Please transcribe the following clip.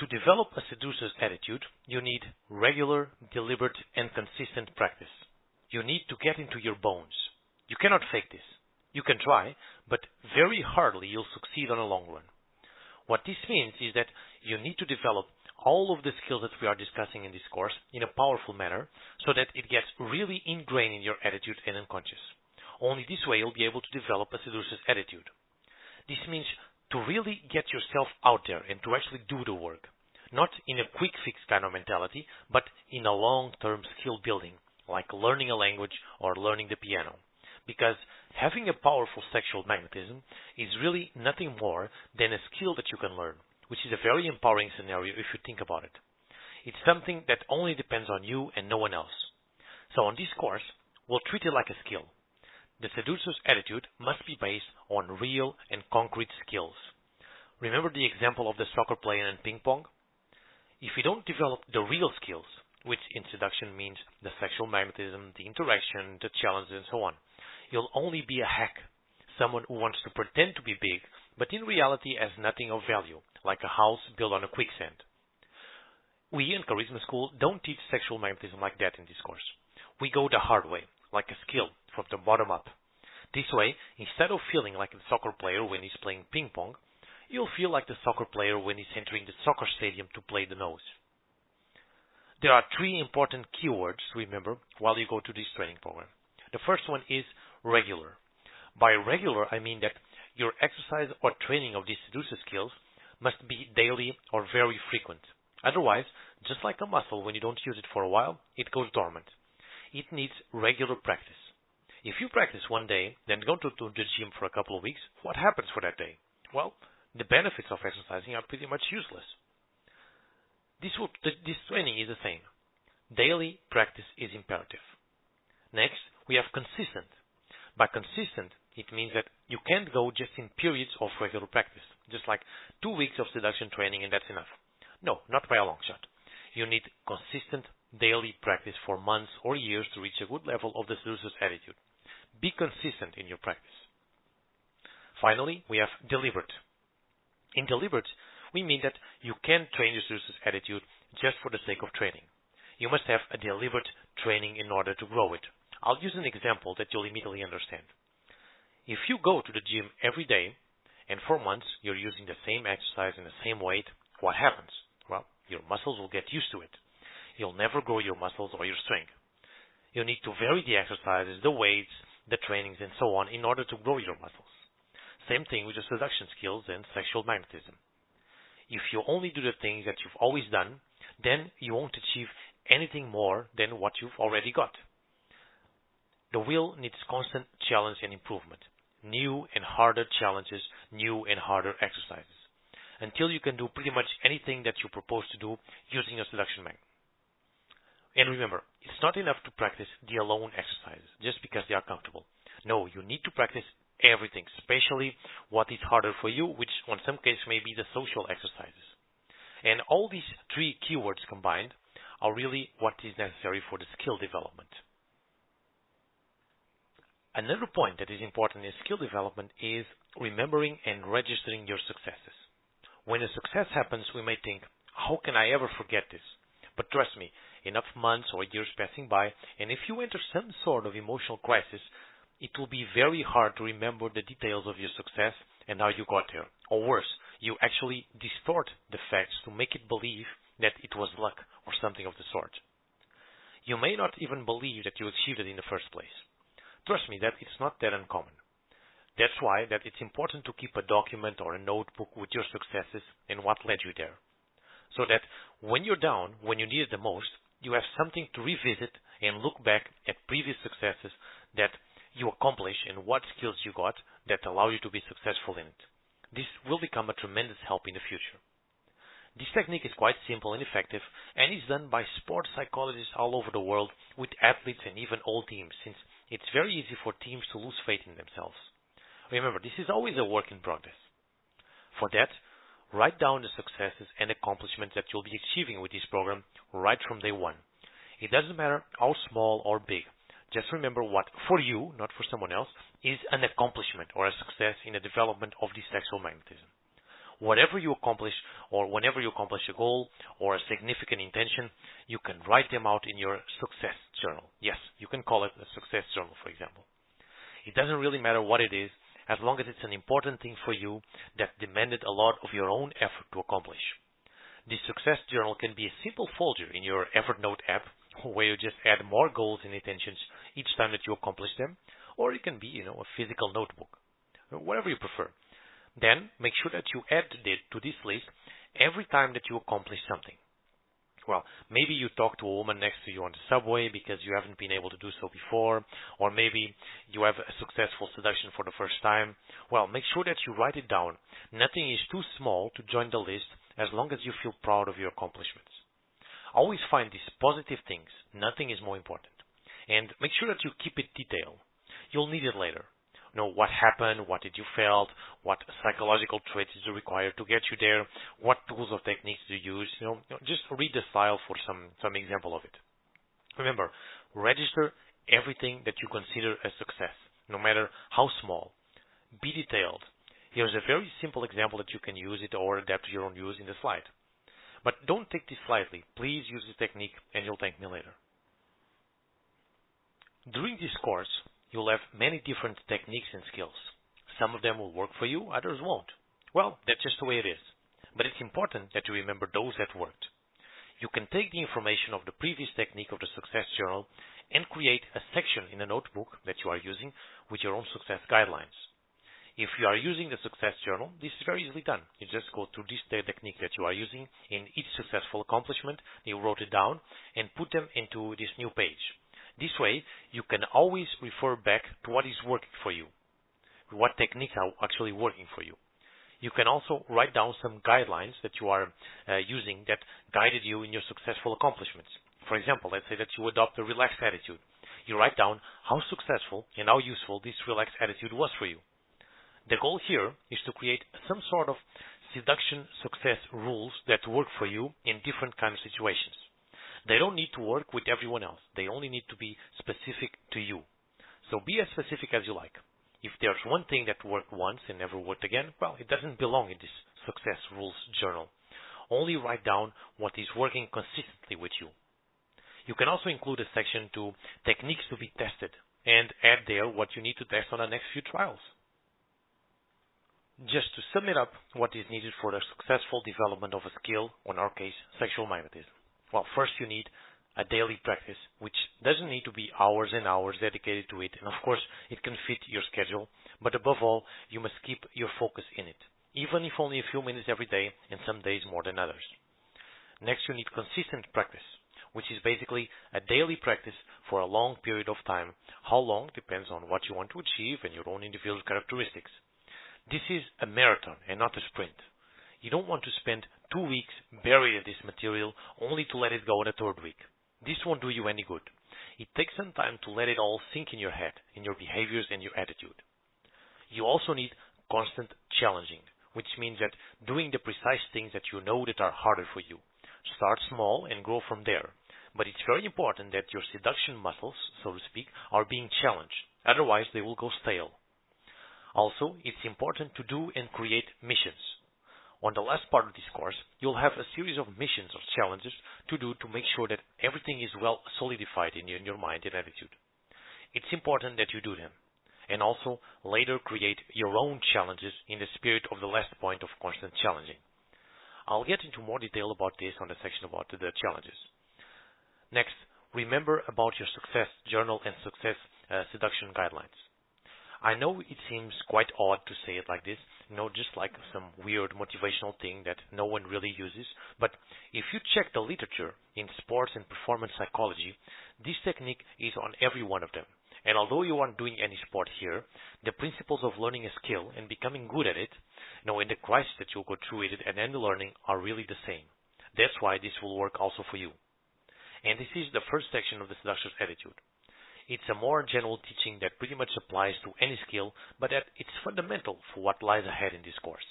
To develop a seducer's attitude, you need regular, deliberate, and consistent practice. You need to get into your bones. You cannot fake this. You can try, but very hardly you'll succeed on a long run. What this means is that you need to develop all of the skills that we are discussing in this course in a powerful manner so that it gets really ingrained in your attitude and unconscious. Only this way you'll be able to develop a seducer's attitude. This means to really get yourself out there and to actually do the work. Not in a quick fix kind of mentality, but in a long-term skill building, like learning a language or learning the piano. Because having a powerful sexual magnetism is really nothing more than a skill that you can learn, which is a very empowering scenario if you think about it. It's something that only depends on you and no one else. So on this course, we'll treat it like a skill. The seducer's attitude must be based on real and concrete skills. Remember the example of the soccer player and ping pong? If you don't develop the real skills, which in seduction means the sexual magnetism, the interaction, the challenges, and so on, you'll only be a hack, someone who wants to pretend to be big, but in reality has nothing of value, like a house built on a quicksand. We in Charisma School don't teach sexual magnetism like that in this course. We go the hard way, like a skill, from the bottom up. This way, instead of feeling like a soccer player when he's playing ping pong, you'll feel like the soccer player when he's entering the soccer stadium to play the nose. There are three important keywords to remember while you go to this training program. The first one is regular. By regular, I mean that your exercise or training of these seducer skills must be daily or very frequent. Otherwise, just like a muscle, when you don't use it for a while, it goes dormant. It needs regular practice. If you practice one day, then go to the gym for a couple of weeks, what happens for that day? Well, the benefits of exercising are pretty much useless. This training is the same. Daily practice is imperative. Next, we have consistent. By consistent, it means that you can't go just in periods of regular practice, just like 2 weeks of seduction training and that's enough. No, not by a long shot. You need consistent daily practice for months or years to reach a good level of the seducer's attitude. Be consistent in your practice. Finally, we have deliberate. In deliberate, we mean that you can't train your seducer's attitude just for the sake of training. You must have a deliberate training in order to grow it. I'll use an example that you'll immediately understand. If you go to the gym every day and for months you're using the same exercise and the same weight, what happens? Well, your muscles will get used to it. You'll never grow your muscles or your strength. You need to vary the exercises, the weights, the trainings, and so on in order to grow your muscles. Same thing with your seduction skills and sexual magnetism. If you only do the things that you've always done, then you won't achieve anything more than what you've already got. The will needs constant challenge and improvement. New and harder challenges, new and harder exercises. Until you can do pretty much anything that you propose to do using your seduction magnet. And remember, it's not enough to practice the alone exercises just because they are comfortable. No, you need to practice everything, especially what is harder for you, which in some cases may be the social exercises. And all these three keywords combined are really what is necessary for the skill development. Another point that is important in skill development is remembering and registering your successes. When a success happens, we may think, how can I ever forget this? But trust me, enough months or years passing by, and if you enter some sort of emotional crisis, it will be very hard to remember the details of your success and how you got there. Or worse, you actually distort the facts to make it believe that it was luck or something of the sort. You may not even believe that you achieved it in the first place. Trust me that it's not that uncommon. That's why that it's important to keep a document or a notebook with your successes and what led you there. So that when you're down, when you need it the most, you have something to revisit and look back at previous successes that you accomplished and what skills you got that allow you to be successful in it. This will become a tremendous help in the future. This technique is quite simple and effective and is done by sports psychologists all over the world with athletes and even all teams, since it's very easy for teams to lose faith in themselves. Remember, this is always a work in progress. For that, write down the successes and accomplishments that you'll be achieving with this program right from day one. It doesn't matter how small or big. Just remember what, for you, not for someone else, is an accomplishment or a success in the development of this sexual magnetism. Whatever you accomplish or whenever you accomplish a goal or a significant intention, you can write them out in your success journal. Yes, you can call it a success journal, for example. It doesn't really matter what it is, as long as it's an important thing for you that demanded a lot of your own effort to accomplish. This success journal can be a simple folder in your Evernote app where you just add more goals and intentions each time that you accomplish them, or it can be, a physical notebook, whatever you prefer. Then make sure that you add it to this list every time that you accomplish something. Well, maybe you talk to a woman next to you on the subway because you haven't been able to do so before, or maybe you have a successful seduction for the first time. Well, make sure that you write it down. Nothing is too small to join the list as long as you feel proud of your accomplishments. Always find these positive things. Nothing is more important. And make sure that you keep it detailed. You'll need it later. Know what happened, what did you felt, what psychological traits did you require to get you there, what tools or techniques do you use. Just read the file for some example of it. Remember, register everything that you consider a success, no matter how small. Be detailed. Here's a very simple example that you can use it or adapt to your own use in the slide. But don't take this lightly. Please use this technique and you'll thank me later. During this course, you'll have many different techniques and skills. Some of them will work for you, others won't. Well, that's just the way it is. But it's important that you remember those that worked. You can take the information of the previous technique of the success journal and create a section in a notebook that you are using with your own success guidelines. If you are using the success journal, this is very easily done. You just go through this technique that you are using in each successful accomplishment, you wrote it down, and put them into this new page. This way, you can always refer back to what is working for you, what techniques are actually working for you. You can also write down some guidelines that you are using that guided you in your successful accomplishments. For example, let's say that you adopt a relaxed attitude. You write down how successful and how useful this relaxed attitude was for you. The goal here is to create some sort of seduction success rules that work for you in different kind of situations. They don't need to work with everyone else. They only need to be specific to you. So be as specific as you like. If there's one thing that worked once and never worked again, well, it doesn't belong in this success rules journal. Only write down what is working consistently with you. You can also include a section to techniques to be tested and add there what you need to test on the next few trials. Just to sum it up, what is needed for the successful development of a skill, or in our case, sexual magnetism. Well, first you need a daily practice, which doesn't need to be hours and hours dedicated to it, and of course it can fit your schedule, but above all, you must keep your focus in it, even if only a few minutes every day, and some days more than others. Next, you need consistent practice, which is basically a daily practice for a long period of time. How long depends on what you want to achieve and your own individual characteristics. This is a marathon and not a sprint. You don't want to spend 2 weeks buried in this material only to let it go in the third week. This won't do you any good. It takes some time to let it all sink in your head, in your behaviors and your attitude. You also need constant challenging, which means that doing the precise things that you know that are harder for you. Start small and grow from there. But it's very important that your seduction muscles, so to speak, are being challenged. Otherwise, they will go stale. Also, it's important to do and create missions. On the last part of this course, you'll have a series of missions or challenges to do to make sure that everything is well solidified in your mind and attitude. It's important that you do them, and also later create your own challenges in the spirit of the last point of constant challenging. I'll get into more detail about this on the section about the challenges. Next, remember about your success journal and success seduction guidelines. I know it seems quite odd to say it like this, just like some weird motivational thing that no one really uses, but if you check the literature in sports and performance psychology, this technique is on every one of them. And although you aren't doing any sport here, the principles of learning a skill and becoming good at it, and the crisis that you'll go through it and end the learning are really the same. That's why this will work also for you. And this is the first section of the seduction's attitude. It's a more general teaching that pretty much applies to any skill, but that it's fundamental for what lies ahead in this course.